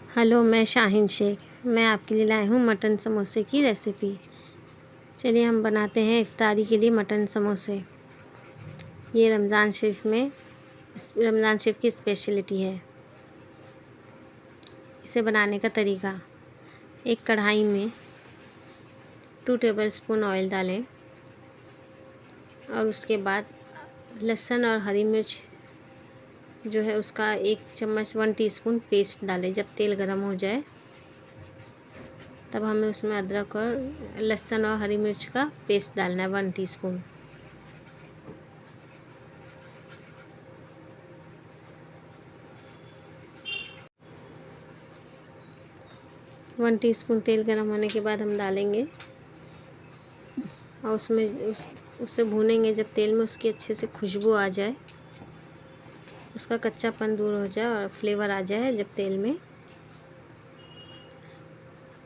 Hello, मैं शाहीन शेख। मैं आपके लिए लाई हूँ मटन समोसे की रेसिपी। चलिए हम बनाते हैं इफ्तारी के लिए मटन समोसे। ये रमज़ान शरीफ की स्पेशलिटी है। इसे बनाने का तरीका, एक कढ़ाई में 2 टेबलस्पून ऑयल डालें और उसके बाद लहसुन और हरी मिर्च जो है उसका 1 चम्मच 1 टीस्पून पेस्ट डालें। जब तेल गरम हो जाए तब हमें उसमें अदरक और लहसुन और हरी मिर्च का पेस्ट डालना है 1 टीस्पून। वन टीस्पून तेल गरम होने के बाद हम डालेंगे और उससे भूनेंगे। जब तेल में उसकी अच्छे से खुशबू आ जाए, उसका कच्चापन दूर हो जाए और फ्लेवर आ जाए जब तेल में,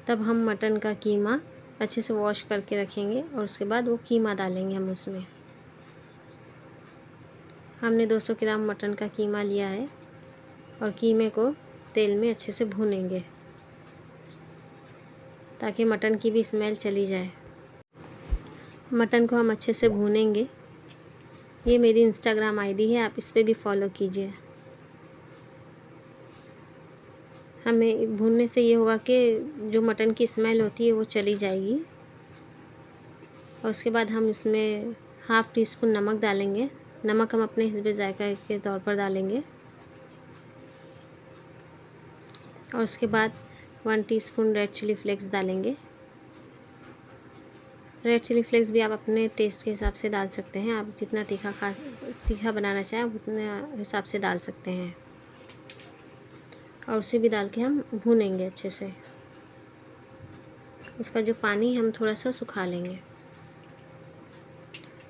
तब हम मटन का कीमा अच्छे से वॉश करके रखेंगे और उसके बाद वो कीमा डालेंगे हम उसमें। हमने 200 ग्राम मटन का कीमा लिया है और कीमे को तेल में अच्छे से भूनेंगे ताकि मटन की भी स्मेल चली जाए। मटन को हम अच्छे से भूनेंगे। ये मेरी इंस्टाग्राम आईडी है, आप इस पर भी फॉलो कीजिए। हमें भूनने से ये होगा कि जो मटन की स्मेल होती है वो चली जाएगी। और उसके बाद हम इसमें 1/2 टीस्पून नमक डालेंगे। नमक हम अपने हिस्बे जायका के तौर पर डालेंगे। और उसके बाद 1 टीस्पून रेड चिली फ्लेक्स डालेंगे। रेड चिली फ्लेक्स भी आप अपने टेस्ट के हिसाब से डाल सकते हैं। आप जितना तीखा बनाना चाहें आप उतने हिसाब से डाल सकते हैं। और उसे भी डाल के हम भूनेंगे अच्छे से। उसका जो पानी हम थोड़ा सा सुखा लेंगे।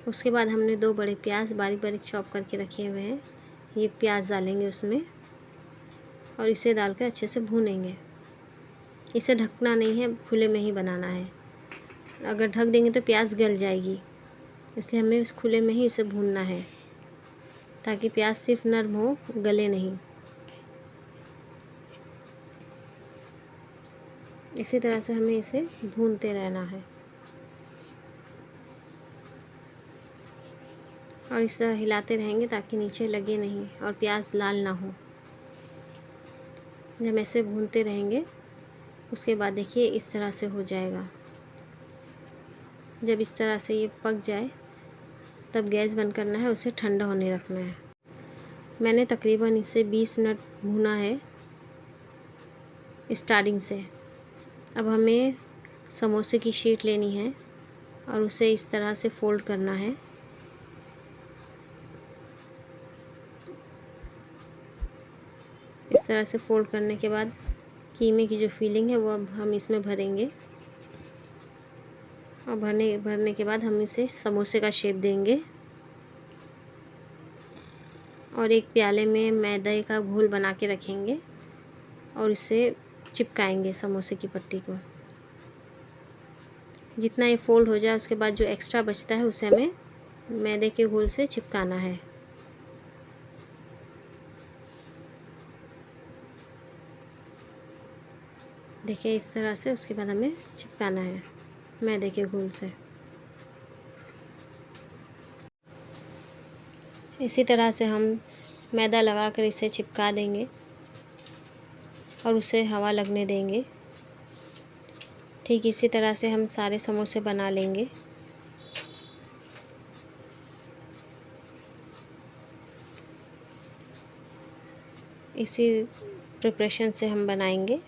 उसके बाद हमने 2 बड़े प्याज बारीक बारीक चॉप करके रखे हुए हैं, ये प्याज डालेंगे उसमें और इसे डालकर अच्छे से भूनेंगे। इसे ढकना नहीं है, खुले में ही बनाना है। अगर ढक देंगे तो प्याज गल जाएगी, इसलिए हमें उस खुले में ही इसे भूनना है ताकि प्याज सिर्फ नरम हो, गले नहीं। इसी तरह से हमें इसे भूनते रहना है और इस तरह हिलाते रहेंगे ताकि नीचे लगे नहीं और प्याज लाल ना हो। जब ऐसे भूनते रहेंगे उसके बाद देखिए इस तरह से हो जाएगा। जब इस तरह से ये पक जाए तब गैस बंद करना है, उसे ठंडा होने रखना है। मैंने तकरीबन इसे 20 मिनट भूना है स्टार्टिंग से। अब हमें समोसे की शीट लेनी है और उसे इस तरह से फोल्ड करना है। इस तरह से फोल्ड करने के बाद कीमे की जो फीलिंग है वो अब हम इसमें भरेंगे और भरने के बाद हम इसे समोसे का शेप देंगे और एक प्याले में मैदे का घोल बना के रखेंगे और इसे चिपकाएंगे समोसे की पट्टी को। जितना ये फोल्ड हो जाए उसके बाद जो एक्स्ट्रा बचता है उसे हमें मैदे के घोल से चिपकाना है। देखिए इस तरह से उसके बाद हमें चिपकाना है मैदे के घोल से। इसी तरह से हम मैदा लगाकर इसे चिपका देंगे और उसे हवा लगने देंगे। ठीक इसी तरह से हम सारे समोसे बना लेंगे। इसी प्रिपरेशन से हम बनाएंगे।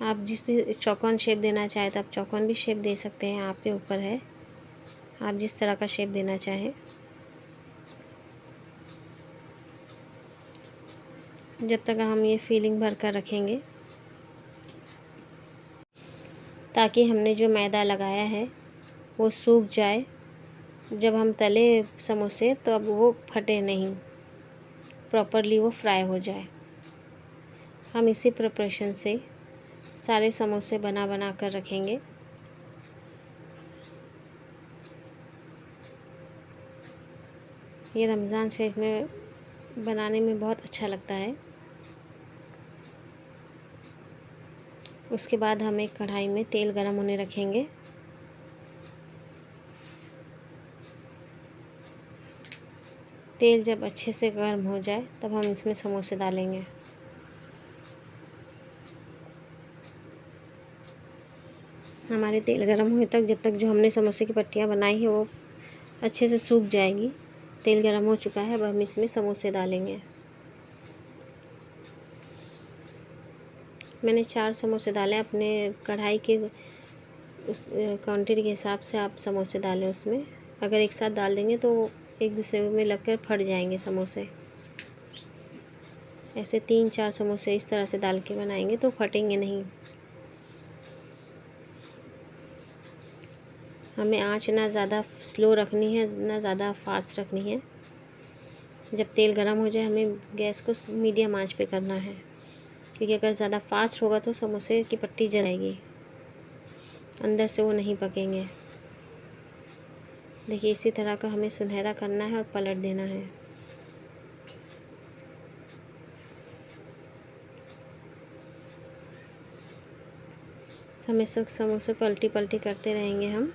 आप जिस भी चौकोन शेप देना चाहें तो आप चौकोन भी शेप दे सकते हैं, आपके ऊपर है, आप जिस तरह का शेप देना चाहें। जब तक हम ये फीलिंग भर कर रखेंगे ताकि हमने जो मैदा लगाया है वो सूख जाए। जब हम तले समोसे तो अब वो फटे नहीं, प्रॉपरली वो फ्राई हो जाए। हम इसी प्रिपरेशन से सारे समोसे बना कर रखेंगे। ये रमज़ान शरीफ में बनाने में बहुत अच्छा लगता है। उसके बाद हम एक कढ़ाई में तेल गरम होने रखेंगे। तेल जब अच्छे से गर्म हो जाए तब हम इसमें समोसे डालेंगे। हमारे तेल गरम हुए तक, जब तक जो हमने समोसे की पट्टियाँ बनाई है वो अच्छे से सूख जाएगी। तेल गरम हो चुका है, अब हम इसमें समोसे डालेंगे। मैंने 4 समोसे डाले। अपने कढ़ाई के उस क्वांटिटी के हिसाब से आप समोसे डालें उसमें। अगर एक साथ डाल देंगे तो एक दूसरे में लगकर फट जाएंगे समोसे। ऐसे 3-4 समोसे इस तरह से डाल के बनाएंगे तो फटेंगे नहीं। हमें आँच ना ज़्यादा स्लो रखनी है, ना ज़्यादा फास्ट रखनी है। जब तेल गरम हो जाए हमें गैस को मीडियम आंच पे करना है, क्योंकि अगर ज़्यादा फास्ट होगा तो समोसे की पट्टी जलेगी, अंदर से वो नहीं पकेंगे। देखिए इसी तरह का हमें सुनहरा करना है और पलट देना है। समोसे को पलटी पलटी करते रहेंगे हम।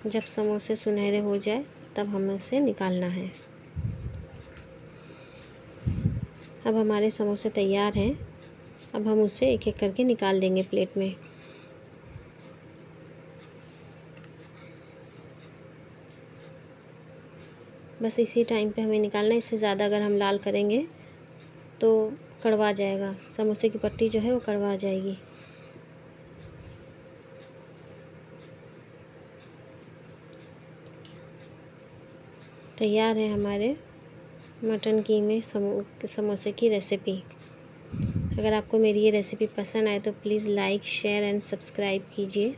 जब समोसे सुनहरे हो जाए तब हमें उसे निकालना है। अब हमारे समोसे तैयार हैं। अब हम उसे एक एक करके निकाल देंगे प्लेट में। बस इसी टाइम पे हमें निकालना है। इससे ज़्यादा अगर हम लाल करेंगे तो कड़वा जाएगा, समोसे की पट्टी जो है वो कड़वा जाएगी। तैयार है हमारे मटन कीमे समोसे की रेसिपी। अगर आपको मेरी ये रेसिपी पसंद आए तो please like, share and subscribe कीजिए।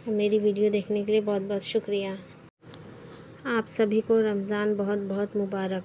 मेरी वीडियो देखने के लिए बहुत बहुत शुक्रिया। आप सभी को रमज़ान बहुत बहुत मुबारक।